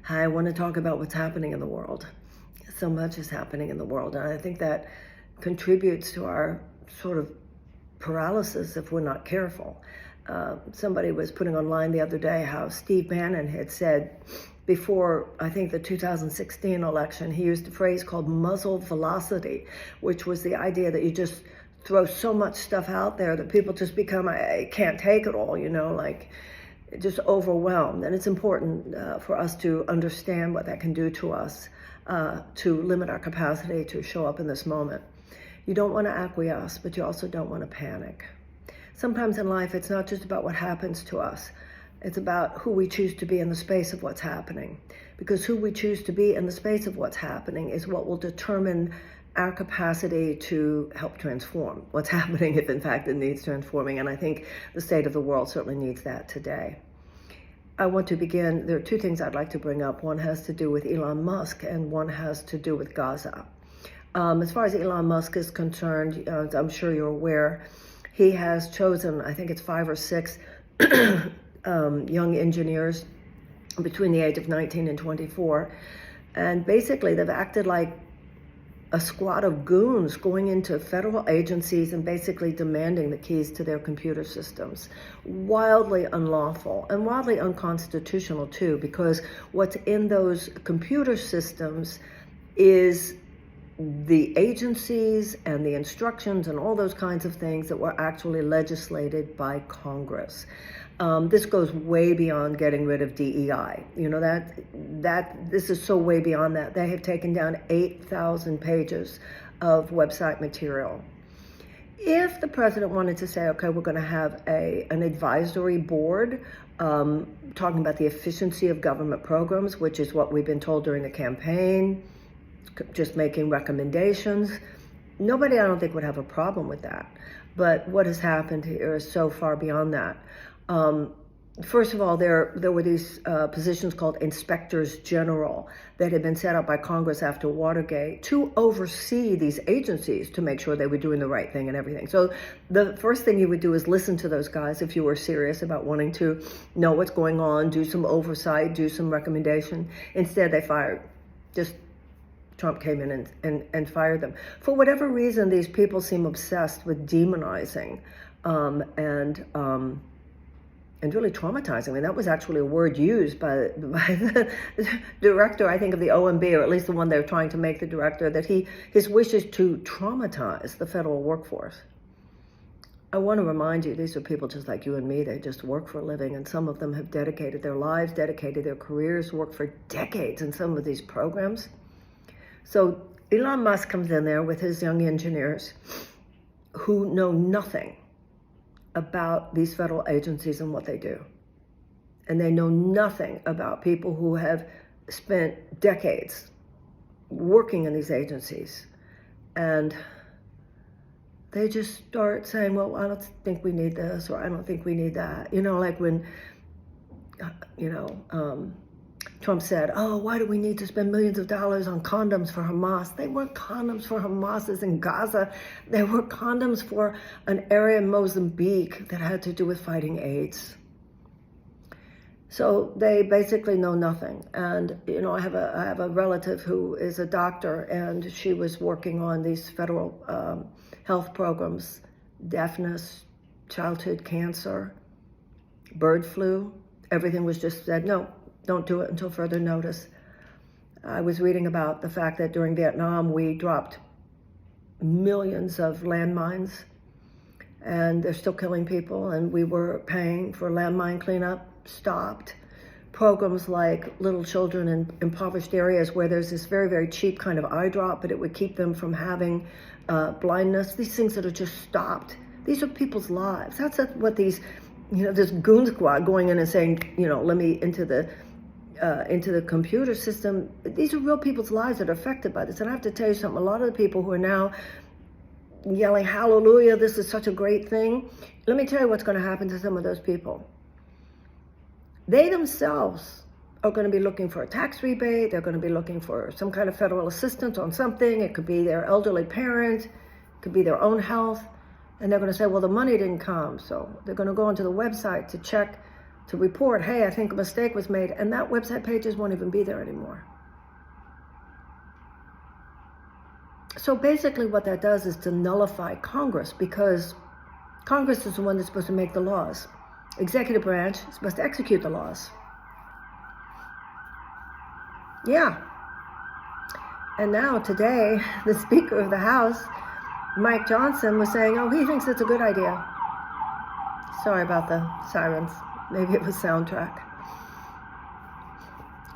I want to talk about what's happening in the world. So much is happening in the world, and I think that contributes to our sort of paralysis if we're not careful. Somebody was putting online the other day how Steve Bannon had said before, I think, the 2016 election, he used a phrase called muzzle velocity, which was the idea that you just throw so much stuff out there that people just become, I can't take it all, like just overwhelmed. And it's important for us to understand what that can do to us, to limit our capacity to show up in this moment. You don't want to acquiesce, but you also don't want to panic. Sometimes in life, it's not just about what happens to us. It's about who we choose to be in the space of what's happening. Because who we choose to be in the space of what's happening is what will determine our capacity to help transform what's happening, if in fact it needs transforming. And I think the state of the world certainly needs that today. I want to begin, there are two things I'd like to bring up. One has to do with Elon Musk and one has to do with Gaza. As far as Elon Musk is concerned, I'm sure you're aware, he has chosen, I think it's 5 or 6 young engineers between the age of 19 and 24. And basically they've acted like a squad of goons going into federal agencies and basically demanding the keys to their computer systems. Wildly unlawful and wildly unconstitutional too, because what's in those computer systems is the agencies and the instructions and all those kinds of things that were actually legislated by Congress. This goes way beyond getting rid of DEI. This is so way beyond that. They have taken down 8,000 pages of website material. If the president wanted to say, okay, we're going to have an advisory board talking about the efficiency of government programs, which is what we've been told during the campaign, just making recommendations, nobody, I don't think, would have a problem with that. But what has happened here is so far beyond that. First of all, there were these positions called inspectors general that had been set up by Congress after Watergate to oversee these agencies to make sure they were doing the right thing and everything. So the first thing you would do is listen to those guys if you were serious about wanting to know what's going on, do some oversight, do some recommendation. Instead, they fired. Trump came in and fired them. For whatever reason, these people seem obsessed with demonizing and really traumatizing. I mean, that was actually a word used by the director, I think, of the OMB, or at least the one they're trying to make the director, that his wish is to traumatize the federal workforce. I want to remind you, these are people just like you and me. They just work for a living, and some of them have dedicated their lives, dedicated their careers, worked for decades in some of these programs. So Elon Musk comes in there with his young engineers who know nothing about these federal agencies and what they do. And they know nothing about people who have spent decades working in these agencies. And they just start saying, well, I don't think we need this, or I don't think we need that. Like when, Trump said, oh, why do we need to spend millions of dollars on condoms for Hamas? They weren't condoms for Hamas in Gaza. They were condoms for an area in Mozambique that had to do with fighting AIDS. So they basically know nothing. And, I have a relative who is a doctor, and she was working on these federal health programs, deafness, childhood cancer, bird flu. Everything was just said, no, don't do it until further notice. I was reading about the fact that during Vietnam, we dropped millions of landmines, and they're still killing people, and we were paying for landmine cleanup, stopped. Programs like little children in impoverished areas where there's this very, very cheap kind of eye drop, but it would keep them from having blindness. These things that are just stopped. These are people's lives. That's what these, this goon squad going in and saying, let me into the computer system. These are real people's lives that are affected by this. And I have to tell you something, a lot of the people who are now yelling, hallelujah, this is such a great thing. Let me tell you what's going to happen to some of those people. They themselves are going to be looking for a tax rebate. They're going to be looking for some kind of federal assistance on something. It could be their elderly parent, it could be their own health. And they're going to say, well, the money didn't come. So they're going to go onto the website to check to report, hey, I think a mistake was made, and that website pages won't even be there anymore. So basically what that does is to nullify Congress, because Congress is the one that's supposed to make the laws. Executive branch is supposed to execute the laws. Yeah. And now today, the Speaker of the House, Mike Johnson, was saying, oh, he thinks it's a good idea. Sorry about the sirens. Maybe it was soundtrack.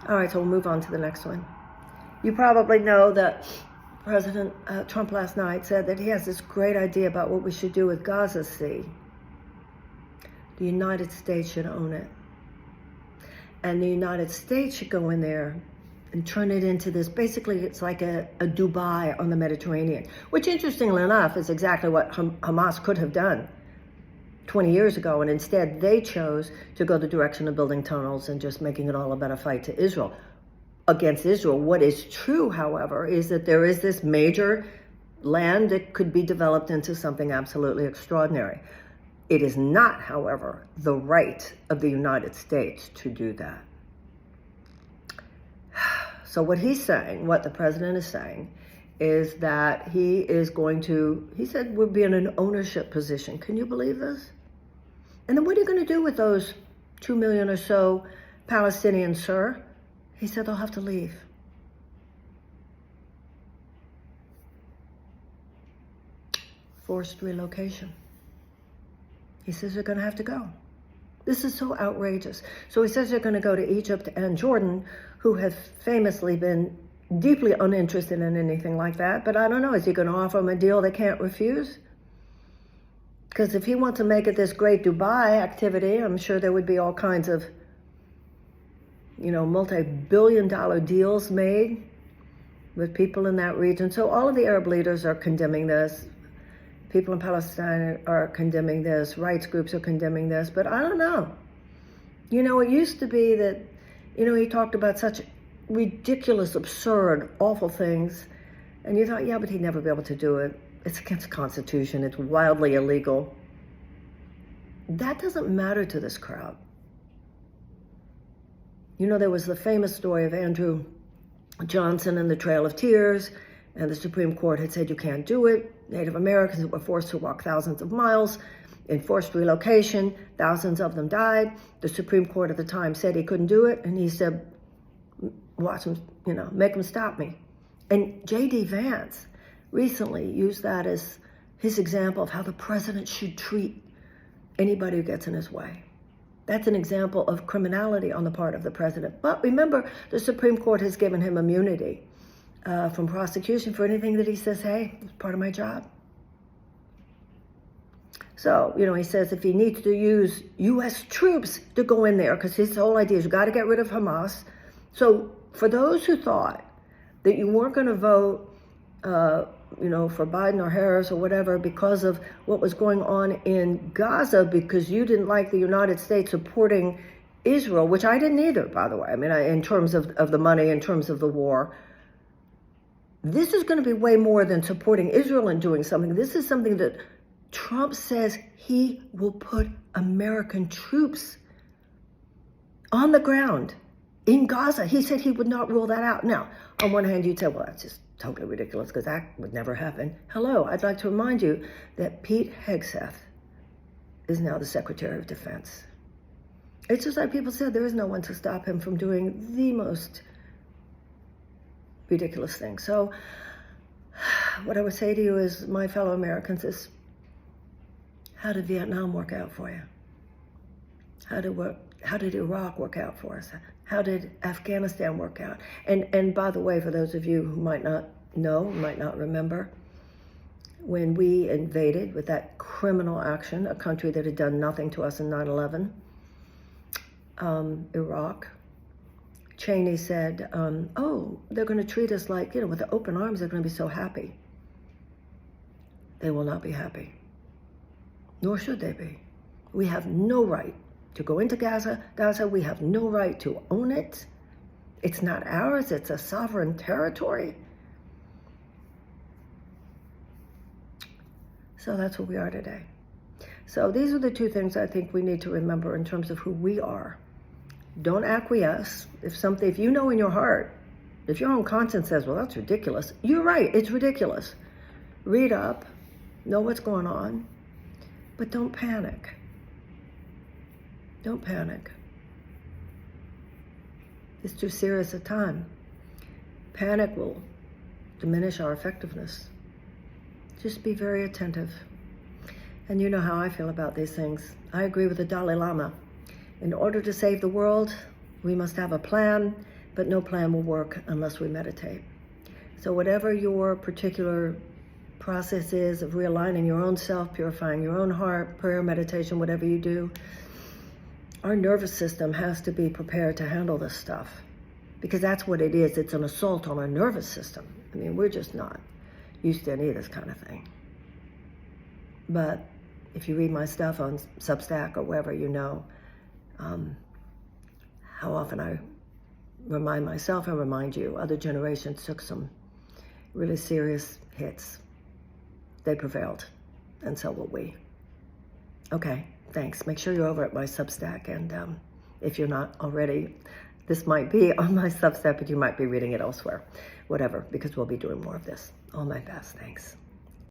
All right, so we'll move on to the next one. You probably know that President Trump last night said that he has this great idea about what we should do with Gaza Sea. The United States should own it. And the United States should go in there and turn it into this, basically it's like a Dubai on the Mediterranean, which interestingly enough is exactly what Hamas could have done 20 years ago, and instead they chose to go the direction of building tunnels and just making it all about a fight to Israel, against Israel. What is true, however, is that there is this major land that could be developed into something absolutely extraordinary. It is not, however, the right of the United States to do that. So what he's saying, what the president is saying, is that he is going to, he said we'll be in an ownership position. Can you believe this? And then what are you going to do with those 2 million or so Palestinians, sir? He said they'll have to leave. Forced relocation. He says they're going to have to go. This is so outrageous. So he says they're going to go to Egypt and Jordan, who have famously been deeply uninterested in anything like that. But I don't know, is he going to offer them a deal they can't refuse? Because if he wants to make it this great Dubai activity, I'm sure there would be all kinds of, multi-billion-dollar deals made with people in that region. So all of the Arab leaders are condemning this. People in Palestine are condemning this. Rights groups are condemning this. But I don't know. It used to be that, he talked about such ridiculous, absurd, awful things. And you thought, yeah, but he'd never be able to do it. It's against the Constitution. It's wildly illegal. That doesn't matter to this crowd. There was the famous story of Andrew Johnson and the Trail of Tears, and the Supreme Court had said you can't do it. Native Americans were forced to walk thousands of miles in forced relocation. Thousands of them died. The Supreme Court at the time said he couldn't do it, and he said, watch him, make him stop me. And J.D. Vance recently used that as his example of how the president should treat anybody who gets in his way. That's an example of criminality on the part of the president. But remember, the Supreme Court has given him immunity from prosecution for anything that he says, hey, it's part of my job. So, he says if he needs to use U.S. troops to go in there, because his whole idea is you got to get rid of Hamas. So for those who thought that you weren't going to vote, for Biden or Harris or whatever because of what was going on in Gaza, because you didn't like the United States supporting Israel, which I didn't either, by the way. I mean, in terms of the money, in terms of the war. This is going to be way more than supporting Israel and doing something. This is something that Trump says he will put American troops on the ground in Gaza. He said he would not rule that out. Now, on one hand, you'd say, well, that's just totally ridiculous because that would never happen. Hello, I'd like to remind you that Pete Hegseth is now the Secretary of Defense. It's just like people said, there is no one to stop him from doing the most ridiculous thing. So what I would say to you is, my fellow Americans, is how did Vietnam work out for you? How did Iraq work out for us? How did Afghanistan work out? And by the way, for those of you who might not know, might not remember, when we invaded with that criminal action, a country that had done nothing to us in 9/11, Iraq, Cheney said, they're going to treat us like, with the open arms, they're going to be so happy. They will not be happy. Nor should they be. We have no right to go into Gaza. We have no right to own it. It's not ours. It's a sovereign territory. So that's where we are today. So these are the two things I think we need to remember in terms of who we are. Don't acquiesce. If you know in your heart, if your own conscience says, well, that's ridiculous, you're right, it's ridiculous. Read up, know what's going on, but don't panic. Don't panic. It's too serious a time. Panic will diminish our effectiveness. Just be very attentive. And you know how I feel about these things. I agree with the Dalai Lama. In order to save the world, we must have a plan, but no plan will work unless we meditate. So whatever your particular process is of realigning your own self, purifying your own heart, prayer, meditation, whatever you do, our nervous system has to be prepared to handle this stuff, because that's what it is. It's an assault on our nervous system. I mean, we're just not used to any of this kind of thing. But if you read my stuff on Substack or wherever, you know how often I remind myself and remind you, other generations took some really serious hits. They prevailed, and so will we. Okay, thanks. Make sure you're over at my Substack, and if you're not already, this might be on my Substack, but you might be reading it elsewhere. Whatever, because we'll be doing more of this. All my best. Thanks.